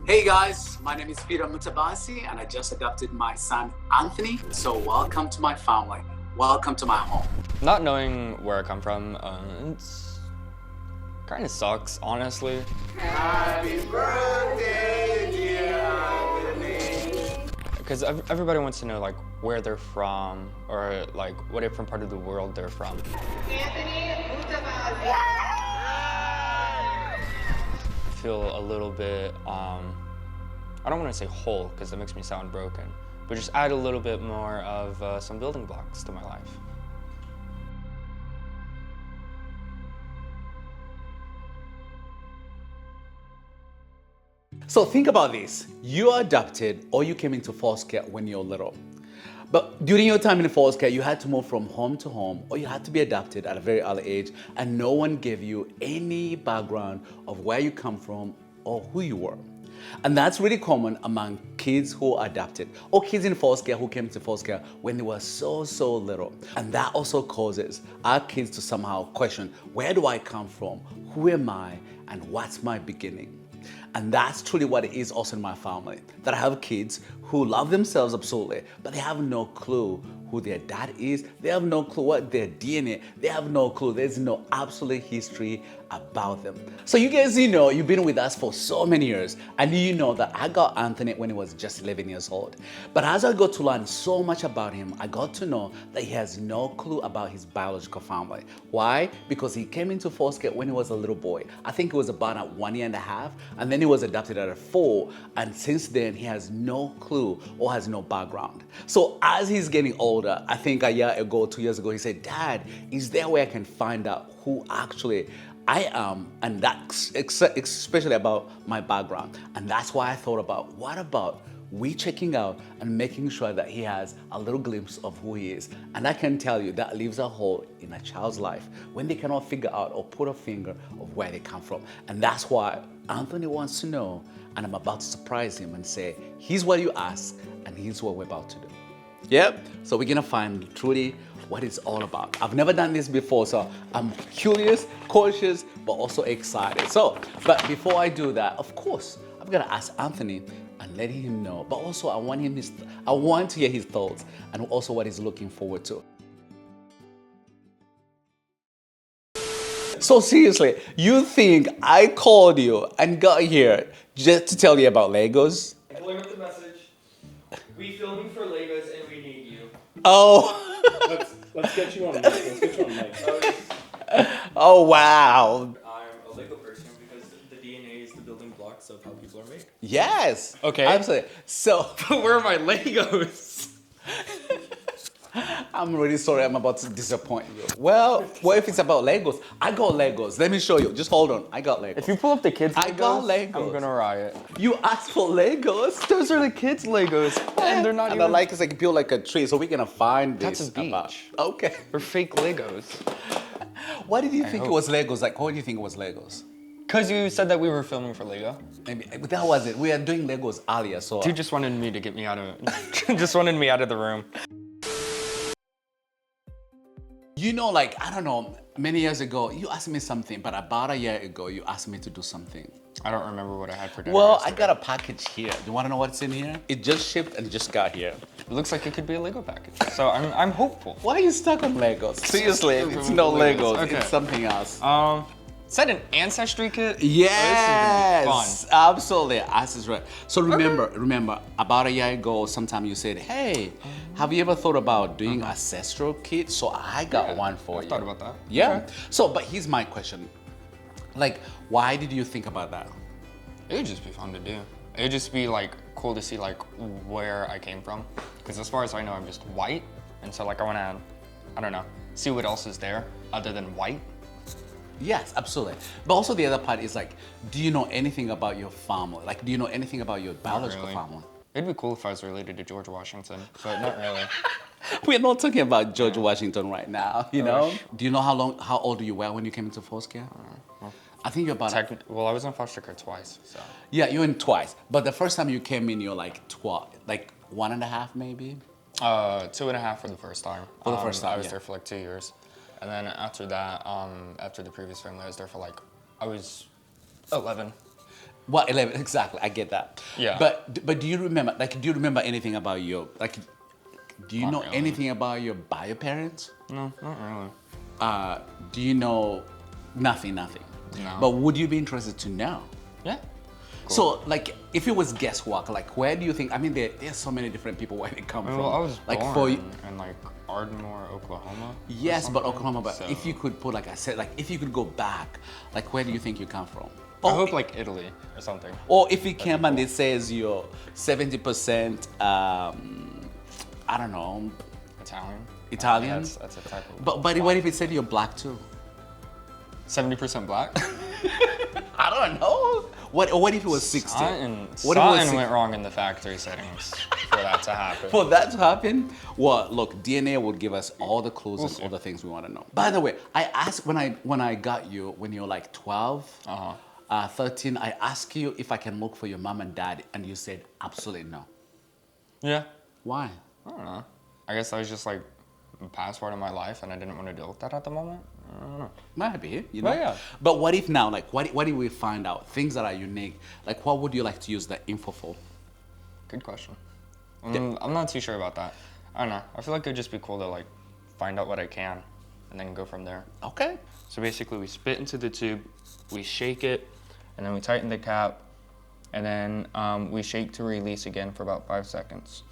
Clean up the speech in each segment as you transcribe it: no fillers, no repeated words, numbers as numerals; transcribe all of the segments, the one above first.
Hey guys, my name is Peter Mutabazi and I just adopted my son Anthony. So welcome to my family. Welcome to my home. Not knowing where I come from, it's kind of sucks, honestly. Happy birthday, dear Anthony. Because everybody wants to know like where they're from or like what different part of the world they're from. Anthony Mutabazi. I feel a little bit, I don't want to say whole because that makes me sound broken, but just add a little bit more of some building blocks to my life. So think about this. You are adopted or you came into foster care when you're little. But during your time in foster care, you had to move from home to home or you had to be adopted at a very early age and no one gave you any background of where you come from or who you were. And that's really common among kids who are adopted or kids in foster care who came to foster care when they were so little. And that also causes our kids to somehow question, where do I come from? Who am I? And what's my beginning? And that's truly what it is also in my family, that I have kids who love themselves absolutely, but they have no clue who their dad is. They have no clue what their DNA, they have no clue. There's no absolute history about them. So you guys, you've been with us for so many years, and you know that I got Anthony when he was just 11 years old. But as I got to learn so much about him, I got to know that he has no clue about his biological family. Why? Because he came into foster care when he was a little boy. I think he was about at 1 year and a half, and then he was adopted at 4, and since then he has no clue or has no background. So as he's getting older, I think a year ago, 2 years ago, he said, "Dad, is there a way I can find out who actually I am?" And that's especially about my background. And that's why I thought about, what about we checking out and making sure that he has a little glimpse of who he is. And I can tell you that leaves a hole in a child's life when they cannot figure out or put a finger of where they come from. And that's why Anthony wants to know, and I'm about to surprise him and say, here's what you asked and here's what we're about to do. Yep, so we're gonna find truly what it's all about. I've never done this before, so I'm curious, cautious, but also excited. So, but before I do that, of course, I'm gonna ask Anthony and let him know, but also I want to hear his thoughts and also what he's looking forward to. So seriously, you think I called you and got here just to tell you about Legos? Pulling up the message. We filming for Legos and we need you. Oh. Let's get you on mic. Let's get you on mic. Oh wow. I'm a Lego person because the DNA is the building blocks of how people are made. Yes. Okay. Absolutely. So Where are my Legos? I'm really sorry I'm about to disappoint you. Well, what if it's about Legos? I got Legos. Let me show you. Just hold on. I got Legos. If you pull up the kids' Legos, I got Legos. I'm gonna riot. You asked for Legos? Those are the kids' Legos, and they're not And even. the like is like build like a tree, so we're gonna find this. That's a beach. Okay. They're fake Legos. Why did you think it hope. was Legos? Like, why do you think it was Legos? Cause you said that we were filming for Lego. Maybe, but that was it. We are doing Legos earlier, so. Dude just wanted me to get me out of. Just wanted me out of the room. Like, I don't know, many years ago, you asked me something, but about a year ago, you asked me to do something. I don't remember what I had for dinner. Well, I yesterday. got a package here. Do you want to know what's in here? It just shipped and just got here. It looks like it could be a Lego package. So I'm hopeful. Why are you stuck on Legos? Seriously, it's no Legos. Okay. It's something else. Is that an ancestry kit? Yes, Oh, this is gonna be absolutely. As is right. So remember, about a year ago, sometime you said, "Hey, have you ever thought about doing ancestral kit?" So I got one for you. I've thought about that. Yeah. Okay. So, but here's my question. Like, why did you think about that? It would just be fun to do. It would just be like cool to see like where I came from. Because as far as I know, I'm just white, and so like I want to, I don't know, see what else is there other than white. Yes, absolutely. But also the other part is like, do you know anything about your family? Like, do you know anything about your biological really. family? It'd be cool if I was related to George Washington, but not really. We're not talking about George Washington right now, you know? Do you know how old you were when you came into foster care? I think you're about... Well, I was in foster care twice, so. Yeah, you went twice. But the first time you came in, you're like 12, like 1.5 maybe? 2.5 for the first time. For the first time, I was yeah. there for like 2 years. And then after that, after the previous family, I was there for like, I was 11. What 11? Exactly, I get that. Yeah. But do you remember? Like, do you remember anything about your like? Do you Not know really. anything about your bio parents? No, not really. Do you know nothing? Nothing. No. But would you be interested to know? Yeah. So, like, if it was guesswork, like, where do you think? I mean, there's so many different people where they come from. Well, I was like born in like Ardmore, Oklahoma. or yes, but something, Oklahoma. But so- if you could put, like I said, like if you could go back, like where do you think you come from? I hope like Italy or something. Or if you came and it says you're 70%, I don't know, Italian. Italian? Yeah, that's a type of. but what if it said you're black too? 70% black. I don't know. What if it was 60? Something What if it was 60? went wrong in the factory settings for that to happen. For that to happen, well, look, DNA would give us all the clues and see. all the things we want to know. By the way, I asked when I got you when you were like 12, 13. I asked you if I can look for your mom and dad, and you said absolutely no. Yeah. Why? I don't know. I guess that was just like a past part of my life, and I didn't want to deal with that at the moment. I don't know. Maybe, you know. Well, yeah. But what if now, like, what if we find out things that are unique? Like, what would you like to use the info for? Good question. I'm not too sure about that. I don't know. I feel like it'd just be cool to like find out what I can, and then go from there. Okay. So basically, we spit into the tube, we shake it, and then we tighten the cap, and then we shake to release again for about 5 seconds.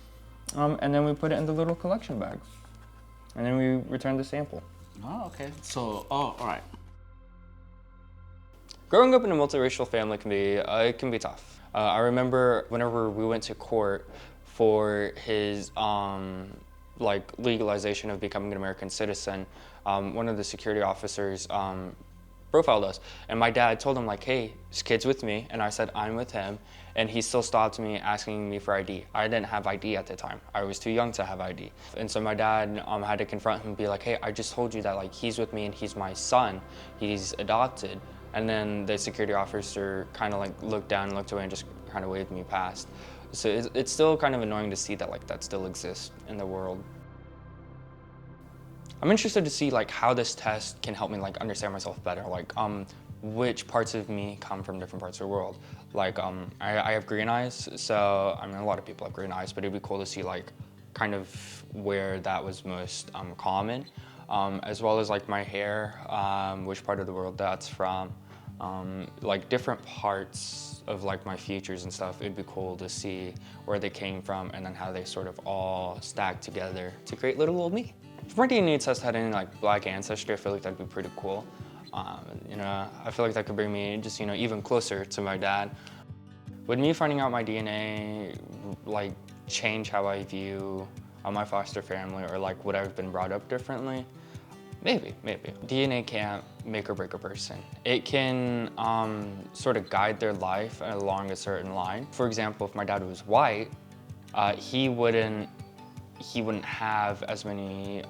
And then we put it in the little collection bags. And then we return the sample. Oh, okay. So, all right. Growing up in a multiracial family can be tough. I remember whenever we went to court for his like legalization of becoming an American citizen, one of the security officers profiled us, and my dad told him like, hey, this kid's with me, and I said I'm with him, and he still stopped me asking me for ID. I didn't have ID at the time. I was too young to have ID. And so my dad had to confront him and be like, hey, I just told you that like he's with me and he's my son, he's adopted. And then the security officer kind of like looked down and looked away and just kind of waved me past. So it's still kind of annoying to see that like that still exists in the world. I'm interested to see like how this test can help me like understand myself better, like which parts of me come from different parts of the world. Like I have green eyes, so I mean a lot of people have green eyes, but it'd be cool to see like kind of where that was most common, as well as like my hair, which part of the world that's from, like different parts of like my features and stuff. It'd be cool to see where they came from and then how they sort of all stack together to create little old me. If my DNA test had any like black ancestry, I feel like that'd be pretty cool. You know, I feel like that could bring me just, you know, even closer to my dad. Would me finding out my DNA like change how I view my foster family, or like would I have been brought up differently? Maybe. DNA can't make or break a person. It can sort of guide their life along a certain line. For example, if my dad was white, he wouldn't have as many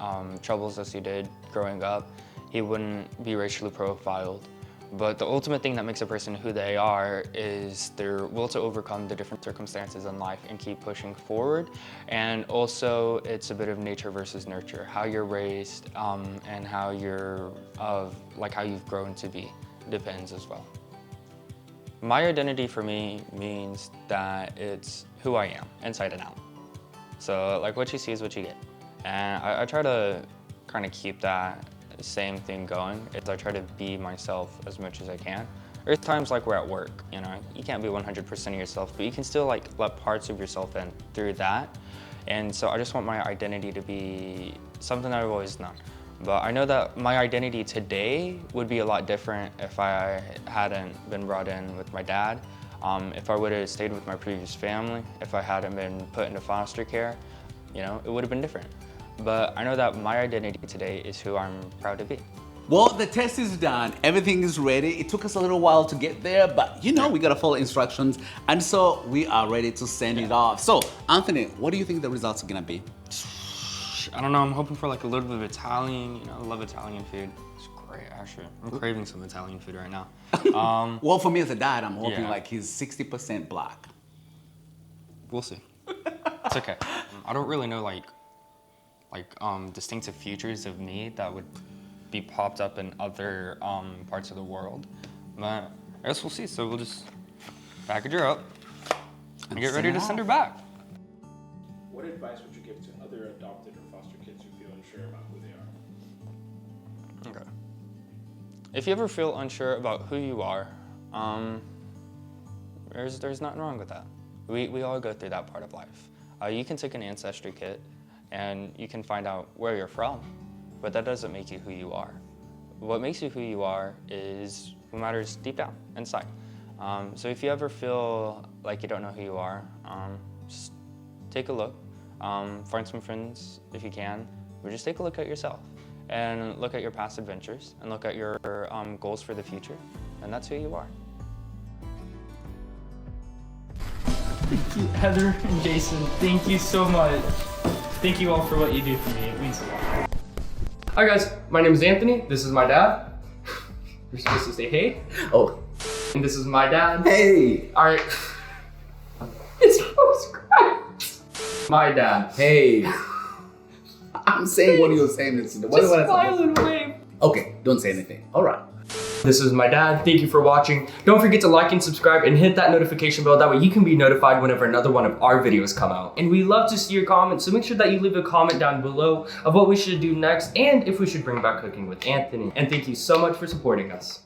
troubles as he did growing up. He wouldn't be racially profiled. But the ultimate thing that makes a person who they are is their will to overcome the different circumstances in life and keep pushing forward. And also, it's a bit of nature versus nurture. How you're raised and how how you've grown to be depends as well. My identity for me means that it's who I am, inside and out. So like what you see is what you get. And I try to kind of keep that same thing going. I try to be myself as much as I can. There's times like we're at work, you know, you can't be 100% of yourself, but you can still like let parts of yourself in through that. And so I just want my identity to be something that I've always known. But I know that my identity today would be a lot different if I hadn't been brought in with my dad. If I would have stayed with my previous family, if I hadn't been put into foster care, you know, it would have been different. But I know that my identity today is who I'm proud to be. Well, the test is done. Everything is ready. It took us a little while to get there, but you know, we gotta follow instructions. And so we are ready to send it off. So, Anthony, what do you think the results are gonna be? I don't know, I'm hoping for like a little bit of Italian, you know, I love Italian food. It's great, actually. I'm craving some Italian food right now. Well, for me as a dad, I'm hoping Yeah. like he's 60% black. We'll see. It's okay. I don't really know like distinctive features of me that would be popped up in other parts of the world. But I guess we'll see. So we'll just package her up, and get ready to send her back. What advice would you give to other adopted or foster kids who feel unsure about who they are? Okay. If you ever feel unsure about who you are, there's nothing wrong with that. We all go through that part of life. You can take an ancestry kit and you can find out where you're from, but that doesn't make you who you are. What makes you who you are is what matters deep down, inside. So if you ever feel like you don't know who you are, just take a look. Find some friends if you can, but just take a look at yourself and look at your past adventures and look at your goals for the future, and that's who you are. Thank you, Heather and Jason. Thank you so much. Thank you all for what you do for me. It means a lot. Hi guys, my name is Anthony. This is my dad. You're supposed to say hey. Oh, And this is my dad. hey. All right. It's supposed to cry. My dad. Hey. I'm saying what you're saying. Just smile and wave. Okay, don't say anything. All right. This is my dad. Thank you for watching. Don't forget to like and subscribe and hit that notification bell. That way you can be notified whenever another one of our videos come out. And we love to see your comments, so make sure that you leave a comment down below of what we should do next and if we should bring back cooking with Anthony. And thank you so much for supporting us.